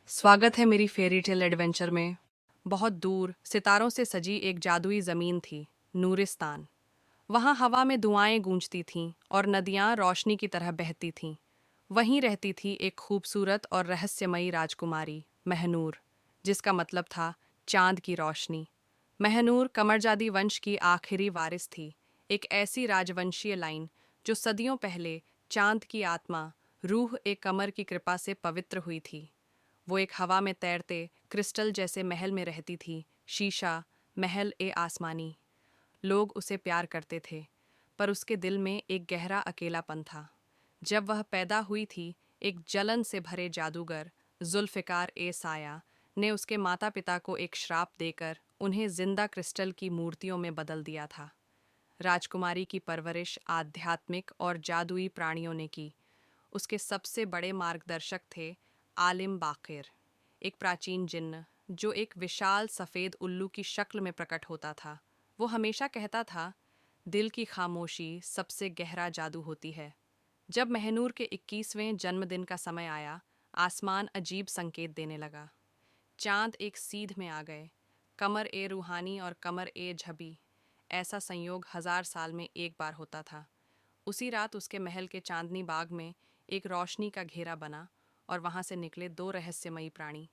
स्वागत है मेरी फेरी टेल एडवेंचर में। बहुत दूर सितारों से सजी एक जादुई ज़मीन थी, नूरिस्तान। वहाँ हवा में दुआएं गूंजती थीं और नदियाँ रोशनी की तरह बहती थीं। वहीं रहती थी एक खूबसूरत और रहस्यमयी राजकुमारी, महनूर, जिसका मतलब था चांद की रोशनी। महनूर कमरजादी वंश की आखिरी वारिस थी, एक ऐसी राजवंशीय लाइन जो सदियों पहले चांद की आत्मा, रूह ए कमर की कृपा से पवित्र हुई थी। वो एक हवा में तैरते क्रिस्टल जैसे महल में रहती थी, शीशा महल ए आसमानी। लोग उसे प्यार करते थे, पर उसके दिल में एक गहरा अकेलापन था। जब वह पैदा हुई थी, एक जलन से भरे जादूगर जुल्फ़िकार ए साया ने उसके माता पिता को एक श्राप देकर उन्हें जिंदा क्रिस्टल की मूर्तियों में बदल दिया था। राजकुमारी की परवरिश आध्यात्मिक और जादुई प्राणियों ने की। उसके सबसे बड़े मार्गदर्शक थे आलिम बाकिर, एक प्राचीन जिन्न जो एक विशाल सफ़ेद उल्लू की शक्ल में प्रकट होता था। वो हमेशा कहता था, दिल की खामोशी सबसे गहरा जादू होती है। जब महनूर के 21वें जन्मदिन का समय आया, आसमान अजीब संकेत देने लगा। चांद एक सीध में आ गए, कमर ए रूहानी और कमर ए झबी। ऐसा संयोग 1000 साल में एक बार होता था। उसी रात उसके महल के चांदनी बाग में एक रोशनी का घेरा बना और वहां से निकले दो रहस्यमयी प्राणी।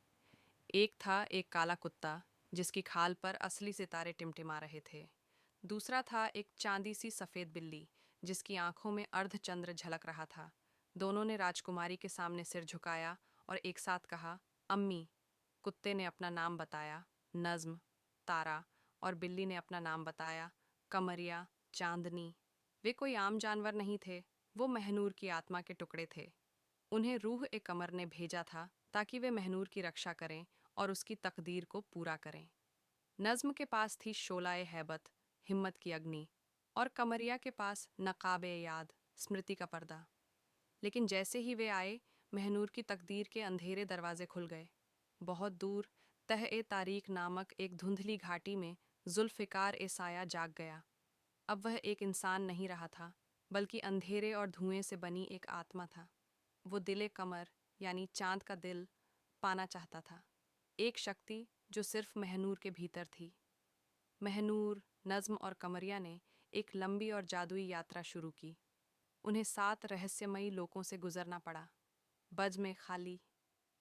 एक था एक काला कुत्ता जिसकी खाल पर असली सितारे टिमटिमा रहे थे। दूसरा था एक चांदी सी सफ़ेद बिल्ली जिसकी आंखों में अर्धचंद्र झलक रहा था। दोनों ने राजकुमारी के सामने सिर झुकाया और एक साथ कहा, अम्मी। कुत्ते ने अपना नाम बताया, नज्म, तारा, और बिल्ली ने अपना नाम बताया, कमरिया, चांदनी। वे कोई आम जानवर नहीं थे, वो महनूर की आत्मा के टुकड़े थे। उन्हें रूह ए कमर ने भेजा था ताकि वे महनूर की रक्षा करें और उसकी तकदीर को पूरा करें। नज्म के पास थी शोलाए हैबत, हिम्मत की अग्नि, और कमरिया के पास नकाबे याद, स्मृति का पर्दा। लेकिन जैसे ही वे आए, महनूर की तकदीर के अंधेरे दरवाजे खुल गए। बहुत दूर तह ए तारीक नामक एक धुंधली घाटी में जुल्फ़िकार ए साया जाग गया। अब वह एक इंसान नहीं रहा था, बल्कि अंधेरे और धुएं से बनी एक आत्मा था। वो दिले कमर, यानी चांद का दिल, पाना चाहता था। एक शक्ति जो सिर्फ महनूर के भीतर थी। महनूर, नज्म और कमरिया ने एक लंबी और जादुई यात्रा शुरू की। उन्हें 7 रहस्यमयी लोकों से गुजरना पड़ा। बज में खाली,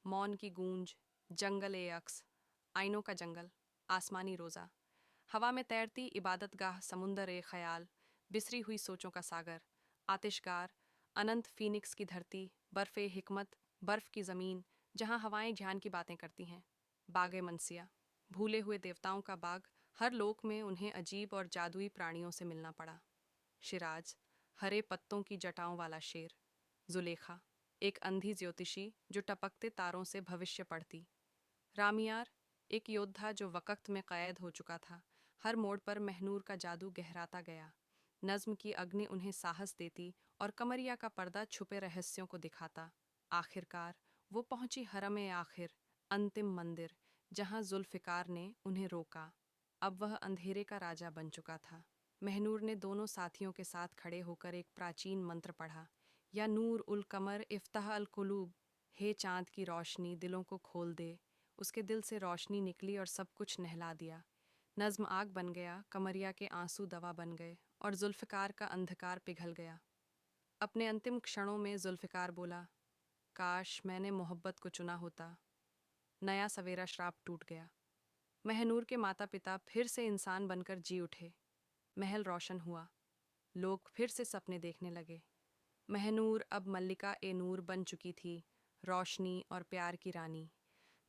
मौन की गूंज, जंगल ए अक्स, आइनों का जंगल, आसमानी रोज़ा, हवा में तैरती इबादतगाह, समुंदर ए ख्याल, बिसरी हुई सोचों का सागर, आतिशगार, अनंत फीनिक्स की धरती, बर्फ़ ए हिकमत, बर्फ़ की ज़मीन जहाँ हवाएं ध्यान की बातें करती हैं, बाग ए मनसिया, भूले हुए देवताओं का बाग। हर लोक में उन्हें अजीब और जादुई प्राणियों से मिलना पड़ा। शिराज, हरे पत्तों की जटाओं वाला शेर। जुलेखा, एक अंधी ज्योतिषी जो टपकते तारों से भविष्य पढ़ती। रामियार, एक योद्धा जो वक़्त में क़ैद हो चुका था। हर मोड़ पर महनूर का जादू गहराता गया। नज्म की अग्नि उन्हें साहस देती और कमरिया का पर्दा छुपे रहस्यों को दिखाता। आखिरकार वो पहुंची हरम ए आखिर, अंतिम मंदिर, जहां जुल्फ़िकार ने उन्हें रोका। अब वह अंधेरे का राजा बन चुका था। महनूर ने दोनों साथियों के साथ खड़े होकर एक प्राचीन मंत्र पढ़ा, या नूर उल कमर इफ्ताह अल कुलूब, हे चांद की रोशनी दिलों को खोल दे। उसके दिल से रोशनी निकली और सब कुछ नहला दिया। नज्म आग बन गया, कमरिया के आंसू दवा बन गए और जुल्फ़िकार का अंधकार पिघल गया। अपने अंतिम क्षणों में जुल्फ़िकार बोला, काश मैंने मोहब्बत को चुना होता। नया सवेरा श्राप टूट गया। महनूर के माता पिता फिर से इंसान बनकर जी उठे। महल रोशन हुआ। लोग फिर से सपने देखने लगे। महनूर अब मल्लिका ए नूर बन चुकी थी, रोशनी और प्यार की रानी।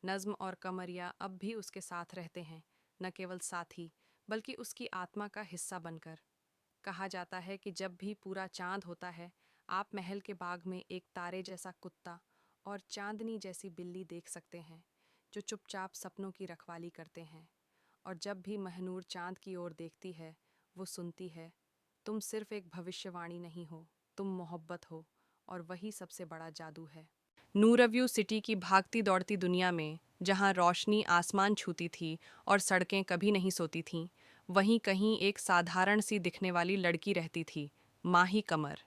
नज्म और कमरिया अब भी उसके साथ रहते हैं, न केवल साथी बल्कि उसकी आत्मा का हिस्सा बनकर। कहा जाता है कि जब भी पूरा चांद होता है, आप महल के बाग में एक तारे जैसा कुत्ता और चांदनी जैसी बिल्ली देख सकते हैं, जो चुपचाप सपनों की रखवाली करते हैं। और जब भी महनूर चांद की ओर देखती है, वो सुनती है, तुम सिर्फ एक भविष्यवाणी नहीं हो, तुम मोहब्बत हो, और वही सबसे बड़ा जादू है। नूरव्यू सिटी की भागती दौड़ती दुनिया में, जहाँ रोशनी आसमान छूती थी और सड़कें कभी नहीं सोती थीं, वहीं कहीं एक साधारण सी दिखने वाली लड़की रहती थी, माही कमर।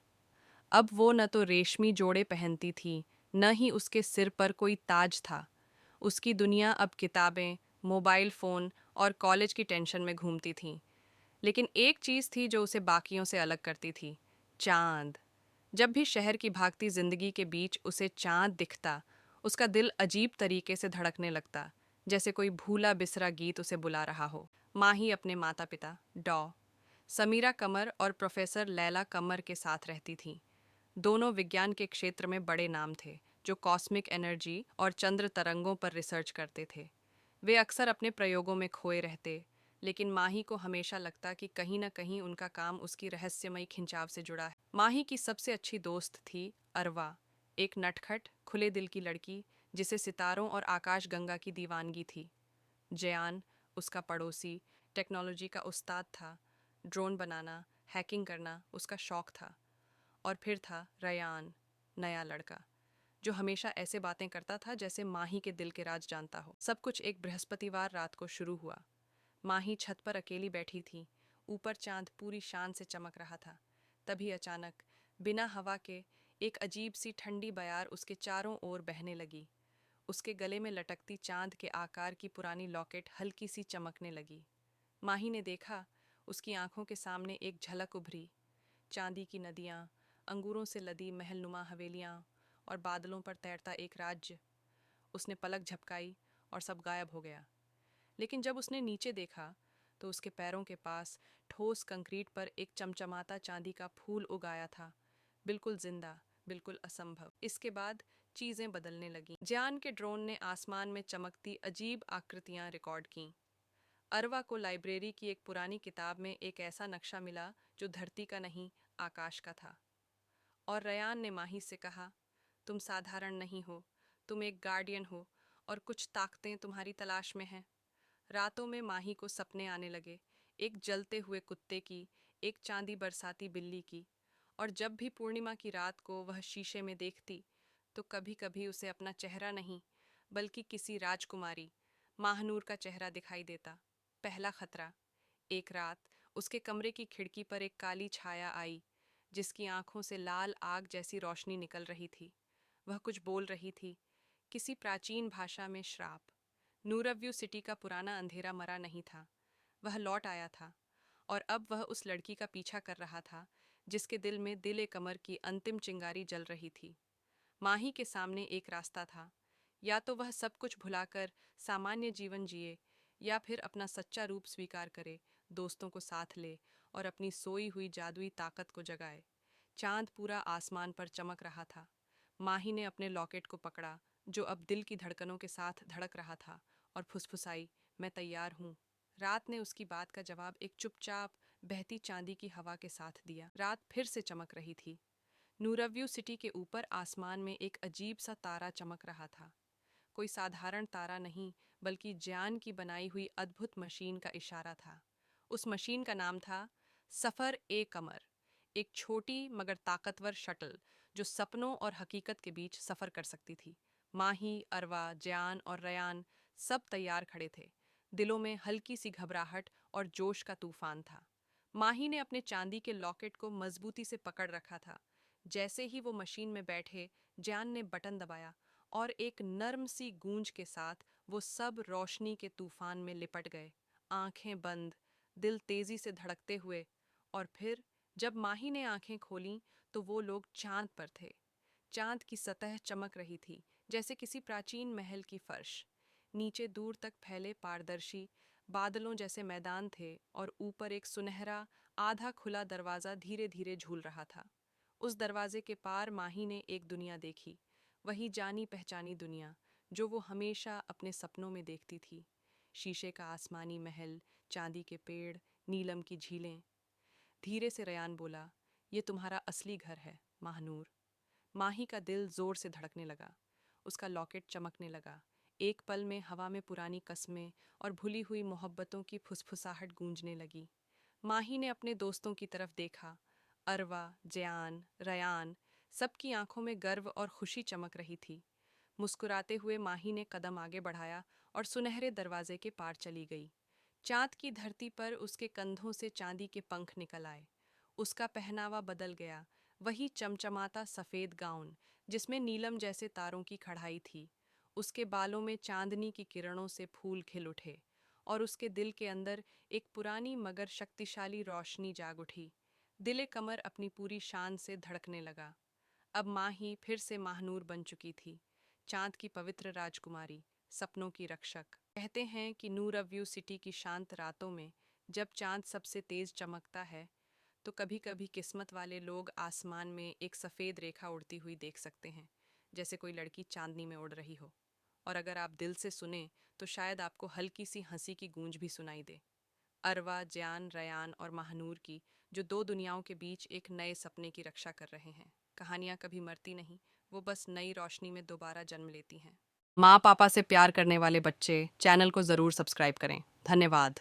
अब वो न तो रेशमी जोड़े पहनती थी, न ही उसके सिर पर कोई ताज था। उसकी दुनिया अब किताबें, मोबाइल फ़ोन और कॉलेज की टेंशन में घूमती थी। लेकिन एक चीज़ थी जो उसे बाकियों से अलग करती थी, चाँद। जब भी शहर की भागती जिंदगी के बीच उसे चाँद दिखता, उसका दिल अजीब तरीके से धड़कने लगता, जैसे कोई भूला बिसरा गीत उसे बुला रहा हो। माही अपने माता पिता डॉ. समीरा कमर और प्रोफेसर लैला कमर के साथ रहती थीं। दोनों विज्ञान के क्षेत्र में बड़े नाम थे, जो कॉस्मिक एनर्जी और चंद्र तरंगों पर रिसर्च करते थे। वे अक्सर अपने प्रयोगों में खोए रहते, लेकिन माही को हमेशा लगता कि कहीं न कहीं उनका काम उसकी रहस्यमयी खिंचाव से जुड़ा है। माही की सबसे अच्छी दोस्त थी अरवा, एक नटखट, खुले दिल की लड़की जिसे सितारों और आकाशगंगा की दीवानगी थी। जयान, उसका पड़ोसी, टेक्नोलॉजी का उस्ताद था। ड्रोन बनाना, हैकिंग करना उसका शौक था। और फिर था रयान, नया लड़का, जो हमेशा ऐसे बातें करता था जैसे माही के दिल के राज जानता हो। सब कुछ एक बृहस्पतिवार रात को शुरू हुआ। माही छत पर अकेली बैठी थी। ऊपर चांद पूरी शान से चमक रहा था। तभी अचानक, बिना हवा के, एक अजीब सी ठंडी बयार उसके चारों ओर बहने लगी। उसके गले में लटकती चांद के आकार की पुरानी लॉकेट हल्की सी चमकने लगी। माही ने देखा, उसकी आंखों के सामने एक झलक उभरी। चांदी की नदियाँ, अंगूरों से लदी महलनुमा हवेलियाँ और बादलों पर तैरता एक राज्य। उसने पलक झपकाई और सब गायब हो गया। लेकिन जब उसने नीचे देखा, तो उसके पैरों के पास ठोस कंक्रीट पर एक चमचमाता चांदी का फूल उगाया था, बिल्कुल जिंदा, बिल्कुल असंभव। इसके बाद चीजें बदलने लगीं। जान के ड्रोन ने आसमान में चमकती अजीब आकृतियां रिकॉर्ड कीं। अरवा को लाइब्रेरी की एक पुरानी किताब में एक ऐसा नक्शा मिला जो धरती का नहीं, आकाश का था। और रयान ने माही से कहा, तुम साधारण नहीं हो, तुम एक गार्डियन हो और कुछ ताकतें तुम्हारी तलाश में हैं। रातों में माही को सपने आने लगे, एक जलते हुए कुत्ते की, एक चांदी बरसाती बिल्ली की। और जब भी पूर्णिमा की रात को वह शीशे में देखती, तो कभी कभी उसे अपना चेहरा नहीं, बल्कि किसी राजकुमारी, माहनूर का चेहरा दिखाई देता। पहला खतरा। एक रात उसके कमरे की खिड़की पर एक काली छाया आई, जिसकी आंखों से लाल आग जैसी रोशनी निकल रही थी। वह कुछ बोल रही थी, किसी प्राचीन भाषा में श्राप। नूरव्यू सिटी का पुराना अंधेरा मरा नहीं था, वह लौट आया था। और अब वह उस लड़की का पीछा कर रहा था, जिसके दिल में दिल कमर की अंतिम चिंगारी जल रही थी। माही के सामने एक रास्ता था, या तो वह सब कुछ भुलाकर सामान्य जीवन जिए, या फिर अपना सच्चा रूप स्वीकार करे, दोस्तों को साथ ले और अपनी सोई हुई जादुई ताकत को जगाए। चांद पूरा आसमान पर चमक रहा था। माही ने अपने लॉकेट को पकड़ा, जो अब दिल की धड़कनों के साथ धड़क रहा था, और फुसफुसाई, मैं तैयार हूँ। रात ने उसकी बात का जवाब एक चुपचाप बहती चांदी की हवा के साथ दिया। रात फिर से चमक रही थी। नूरव्यू सिटी के ऊपर आसमान में एक अजीब सा तारा चमक रहा था। कोई साधारण तारा नहीं, बल्कि ज्ञान की बनाई हुई अद्भुत मशीन का इशारा था। उस मशीन का नाम था सफर ए कमर, एक छोटी मगर ताकतवर शटल जो सपनों और हकीकत के बीच सफर कर सकती थी। माही, अरवा, ज्ञान और रयान सब तैयार खड़े थे। दिलों में हल्की सी घबराहट और जोश का तूफान था। माही ने अपने चांदी के लॉकेट को मजबूती से पकड़ रखा था। जैसे ही वो मशीन में बैठे, ज्ञान ने बटन दबाया और एक नर्म सी गूंज के साथ वो सब रोशनी के तूफान में लिपट गए, आंखें बंद, दिल तेजी से धड़कते हुए। और फिर जब माही ने आंखें खोलीं, तो वो लोग चांद पर थे। चांद की सतह चमक रही थी, जैसे किसी प्राचीन महल की फर्श। नीचे दूर तक फैले पारदर्शी बादलों जैसे मैदान थे, और ऊपर एक सुनहरा, आधा खुला दरवाजा धीरे धीरे झूल रहा था। उस दरवाजे के पार माही ने एक दुनिया देखी, वही जानी पहचानी दुनिया जो वो हमेशा अपने सपनों में देखती थी। शीशे का आसमानी महल, चांदी के पेड़, नीलम की झीलें। धीरे से रयान बोला, ये तुम्हारा असली घर है, महानूर। माही का दिल जोर से धड़कने लगा। उसका लॉकेट चमकने लगा। एक पल में हवा में पुरानी कस्में और भुली हुई मोहब्बतों की फुसफुसाहट गूंजने लगी। माही ने अपने दोस्तों की तरफ देखा। अरवा, जयान, रयान, सबकी आंखों में गर्व और खुशी चमक रही थी। मुस्कुराते हुए माही ने कदम आगे बढ़ाया और सुनहरे दरवाजे के पार चली गई। चांद की धरती पर उसके कंधों से चांदी के पंख निकल आए। उसका पहनावा बदल गया, वही चमचमाता सफेद गाउन जिसमें नीलम जैसे तारों की कढ़ाई थी। उसके बालों में चांदनी की किरणों से फूल खिल उठे और उसके दिल के अंदर एक पुरानी मगर शक्तिशाली रोशनी जाग उठी। दिले कमर अपनी पूरी शान से धड़कने लगा। अब माँ ही फिर से महानूर बन चुकी थी, चांद की पवित्र राजकुमारी, सपनों की रक्षक। कहते हैं कि नूर ऑफ व्यू सिटी की शांत रातों में जब चांद सबसे तेज चमकता है, तो कभी कभी किस्मत वाले लोग आसमान में एक सफ़ेद रेखा उड़ती हुई देख सकते हैं, जैसे कोई लड़की चांदनी में उड़ रही हो। और अगर आप दिल से सुने तो शायद आपको हल्की सी हंसी की गूंज भी सुनाई दे। अरवा, ज्यान, रयान और महानूर की, जो दो दुनियाओं के बीच एक नए सपने की रक्षा कर रहे हैं। कहानियां कभी मरती नहीं, वो बस नई रोशनी में दोबारा जन्म लेती हैं। माँ पापा से प्यार करने वाले बच्चे चैनल को ज़रूर सब्सक्राइब करें। धन्यवाद।